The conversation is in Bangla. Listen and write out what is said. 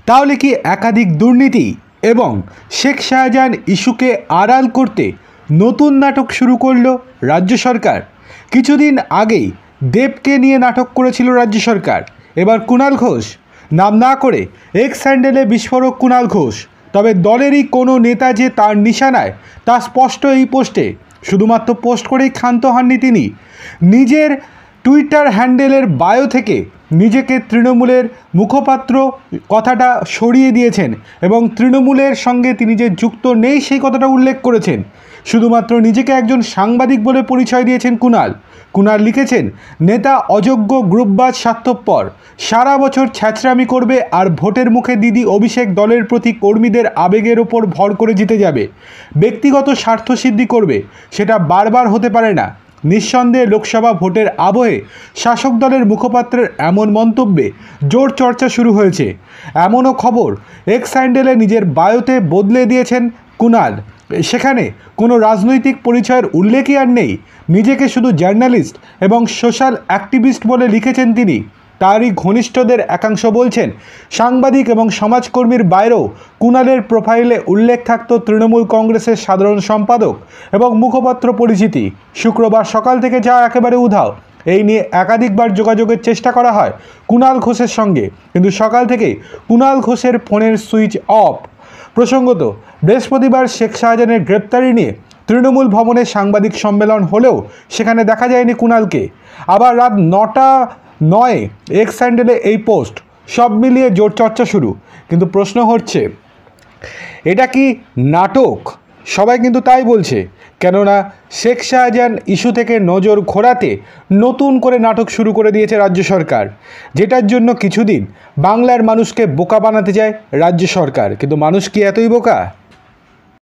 তাহলে কি একাধিক দুর্নীতি এবং শেখ শাহজাহান ইস্যুকে আড়াল করতে নতুন নাটক শুরু করলো রাজ্য সরকার? কিছুদিন আগেই দেবকে নিয়ে নাটক করেছিল রাজ্য সরকার। এবার কুণাল ঘোষ, নাম না করে এক্স হ্যান্ডেলে বিস্ফোরক কুণাল ঘোষ। তবে দলেরই কোনো নেতা যে তার নিশানায় তা স্পষ্ট এই পোস্টে। শুধুমাত্র পোস্ট করেই ক্ষান্ত হননি তিনি, নিজের টুইটার হ্যান্ডেলের বায়ো থেকে নিজেকে তৃণমূলের মুখপাত্র কথাটা সরিয়ে দিয়েছেন এবং তৃণমূলের সঙ্গে তিনি যে যুক্ত নেই সেই কথাটা উল্লেখ করেছেন। শুধুমাত্র নিজেকে একজন সাংবাদিক বলে পরিচয় দিয়েছেন কুণাল লিখেছেন, নেতা অযোগ্য, গ্রুপবাজ, স্বার্থপর, সারা বছর ছ্যাঁচড়ামি করবে আর ভোটের মুখে দিদি অভিষেক দলের প্রতি কর্মীদের আবেগের ওপর ভর করে জিতে যাবে, ব্যক্তিগত স্বার্থসিদ্ধি করবে, সেটা বারবার হতে পারে না। নিঃসন্দেহে লোকসভা ভোটের আবহে শাসক দলের মুখপাত্রের এমন মন্তব্যে জোর চর্চা শুরু হয়েছে। এমনও খবর, এক্স হ্যান্ডেলে নিজের বায়োতে বদলে দিয়েছেন কুণাল। সেখানে কোনো রাজনৈতিক পরিচয়ের উল্লেখই আর নেই। নিজেকে শুধু জার্নালিস্ট এবং সোশ্যাল অ্যাক্টিভিস্ট বলে লিখেছেন তিনি। তারই ঘনিষ্ঠদের একাংশ বলছেন, সাংবাদিক এবং সমাজকর্মীর বাইরেও কুণালের প্রোফাইলে উল্লেখ থাকত তৃণমূল কংগ্রেসের সাধারণ সম্পাদক এবং মুখপাত্র পরিচিতি। শুক্রবার সকাল থেকে যা একেবারে উধাও। এই নিয়ে একাধিকবার যোগাযোগের চেষ্টা করা হয় কুণাল ঘোষের সঙ্গে, কিন্তু সকাল থেকেই কুণাল ঘোষের ফোনের সুইচ অফ। প্রসঙ্গত, বৃহস্পতিবার শেখ শাহজাহানের গ্রেপ্তারি নিয়ে তৃণমূল ভবনে সাংবাদিক সম্মেলন হলেও সেখানে দেখা যায়নি কুণালকে। আবার রাত 9:09 এক্স হ্যান্ডেলে এই পোস্ট। সব মিলিয়ে জোর চর্চা শুরু। কিন্তু প্রশ্ন হচ্ছে, এটা কি নাটক? সবাই কিন্তু তাই বলছে, কেননা শেখ শাহজাহান ইস্যু থেকে নজর ঘোরাতে নতুন করে নাটক শুরু করে দিয়েছে রাজ্য সরকার, যেটার জন্য কিছুদিন বাংলার মানুষকে বোকা বানাতে চায় রাজ্য সরকার। কিন্তু মানুষ কি এতই বোকা?